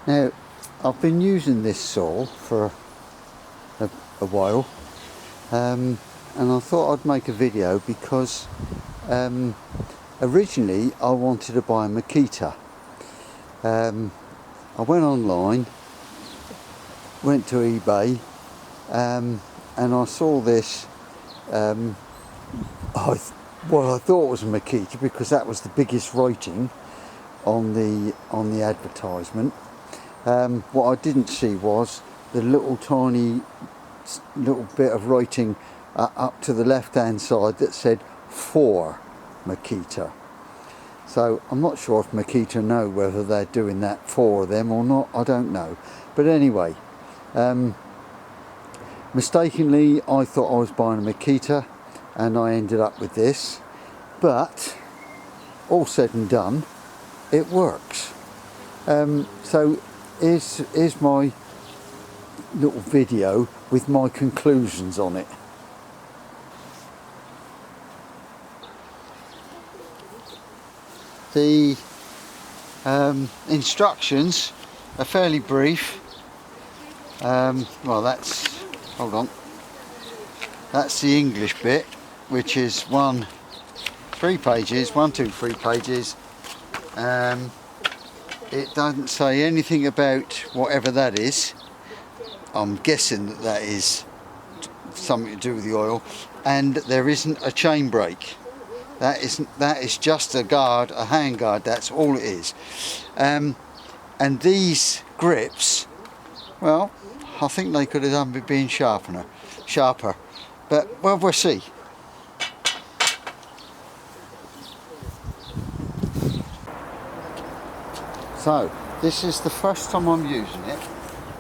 Now, I've been using this saw for a while, and I thought I'd make a video because originally I wanted to buy a Makita. I went online, went to eBay, and I saw this. I thought it was a Makita because that was the biggest writing on the advertisement. What I didn't see was the little tiny little bit of writing up to the left hand side that said for Makita. So I'm not sure if Makita know whether they're doing that for them or not, I don't know. But anyway, mistakenly I thought I was buying a Makita and I ended up with this. But all said and done, it works. So here's my little video with my conclusions on it. The instructions are fairly brief. Well, hold on, that's the English bit, which is 3 pages. It doesn't say anything about whatever that is. I'm guessing that is something to do with the oil, and there isn't a chain brake. That is just a guard, a hand guard. That's all it is. And these grips, well, I think they could have done with being sharper. But well, we'll see. So this is the first time I'm using it.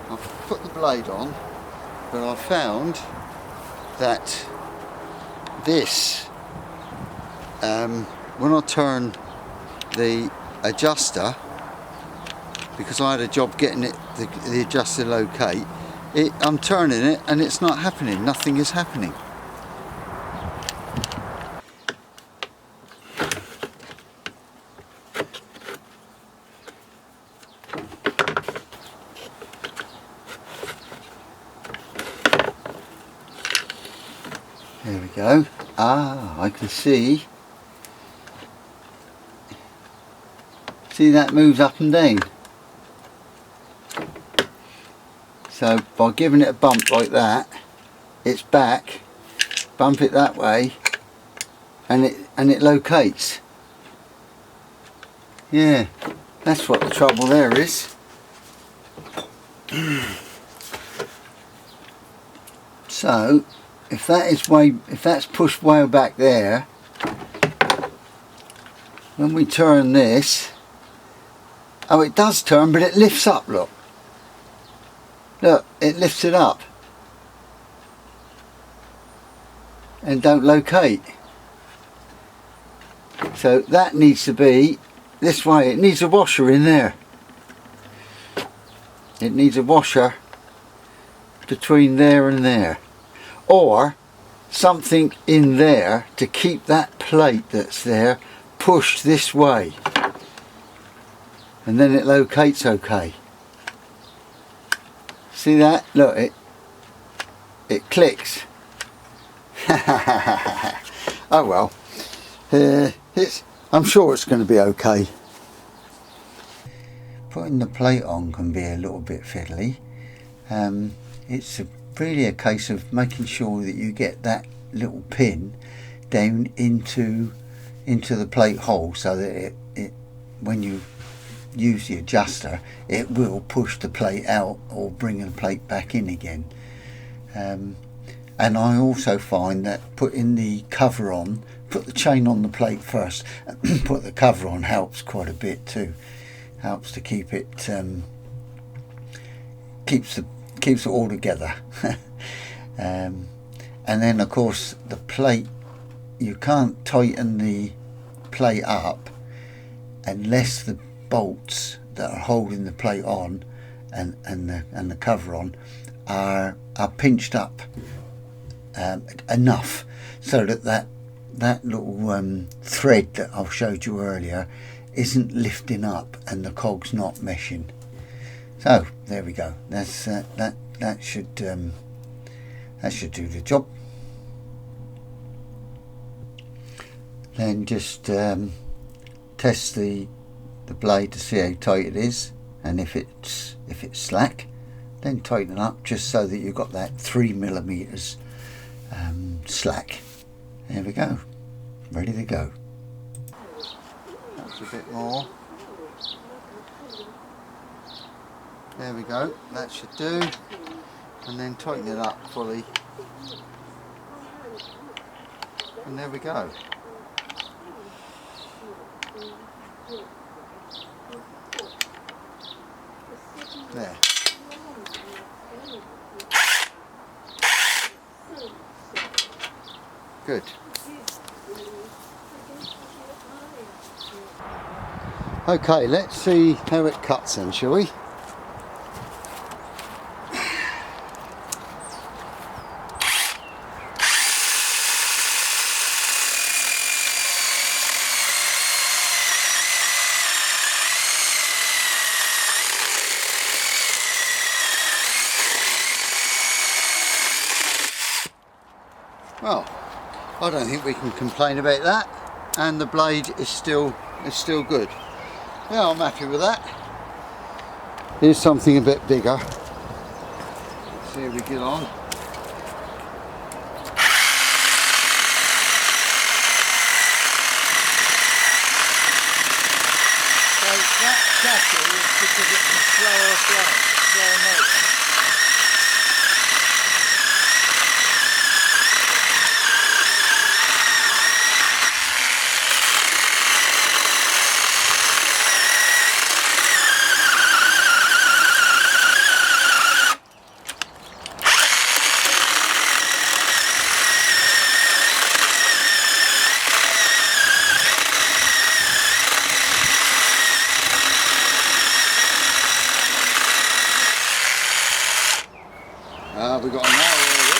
I've put the blade on, but I found that this, when I turn the adjuster, because I had a job getting the adjuster locate, I'm turning it and it's not happening, nothing is happening. There we go. I can see that moves up and down. So by giving it a bump like that, it's back, bump it that way, and it locates. Yeah, that's what the trouble there is. So if that's pushed way back there, when we turn this, oh, it does turn, but it lifts up, look, it lifts it up and don't locate. So that needs to be this way. It needs a washer in there. It needs a washer between there and there, or something in there to keep that plate that's there pushed this way, and then it locates okay. See that? Look, it clicks. Oh well, I'm sure it's going to be okay. Putting the plate on can be a little bit fiddly. It's really a case of making sure that you get that little pin down into the plate hole, so that it when you use the adjuster, it will push the plate out or bring the plate back in again. And I also find that putting the cover on, put the chain on the plate first, put the cover on, helps quite a bit too. Helps to keep it keeps it all together. And then of course the plate, you can't tighten the plate up unless the bolts that are holding the plate on and the cover on are pinched up enough so that little thread that I showed you earlier isn't lifting up and the cog's not meshing. So there we go. That's that should do the job. Then just test the blade to see how tight it is, and if it's slack, then tighten up just so that you've got that 3mm slack. There we go, ready to go. That's a bit more. There we go, that should do. And then tighten it up fully. And there we go. There. Good. Okay, let's see how it cuts then, shall we? Well, I don't think we can complain about that, and the blade is still good. Yeah, I'm happy with that. Here's something a bit bigger. Let's see how we get on. So that chassis is because it's a slower motor. We've got an hour of it.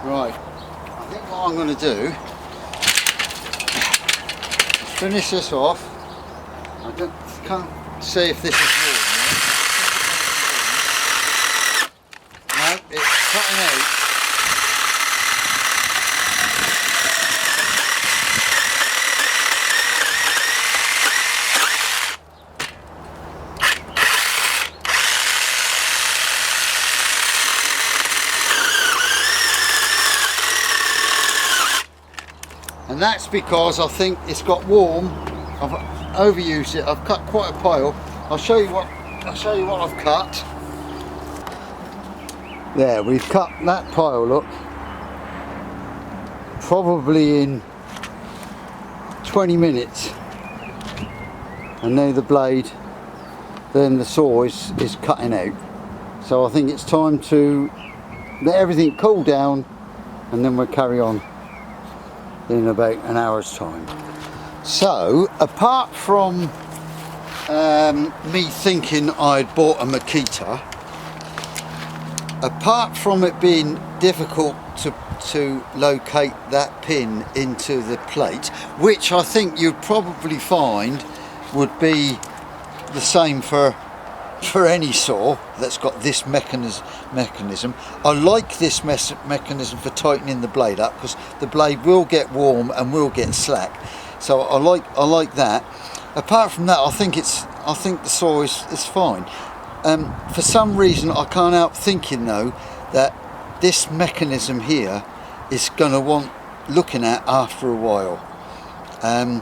Right, I think what I'm going to do is finish this off. I can't see if this is warm yet. No, it's cutting out. And that's because I think it's got warm. I've overused it. I've cut quite a pile. I'll show you what I've cut. There, we've cut that pile, look. Probably in 20 minutes. And now the blade, then the saw is cutting out. So I think it's time to let everything cool down, and then we'll carry on in about an hour's time. So apart from me thinking I'd bought a Makita, apart from it being difficult to locate that pin into the plate, which I think you'd probably find would be the same for any saw that's got this mechanism. I like this mechanism for tightening the blade up, because the blade will get warm and will get slack. So I like that. Apart from that, I think the saw is fine. For some reason, I can't help thinking though that this mechanism here is going to want looking at after a while. And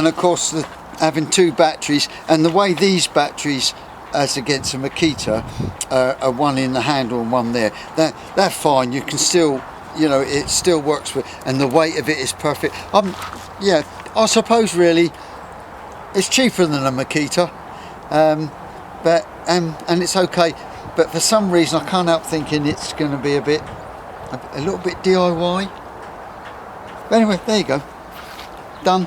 of course, having two batteries, and the way these batteries as against a Makita are one in the handle and one there, that's fine. You can still, you know, it still works with, and the weight of it is perfect. Yeah, I suppose really it's cheaper than a Makita, but and it's okay, but for some reason I can't help thinking it's going to be a little bit DIY. But anyway, there you go, done.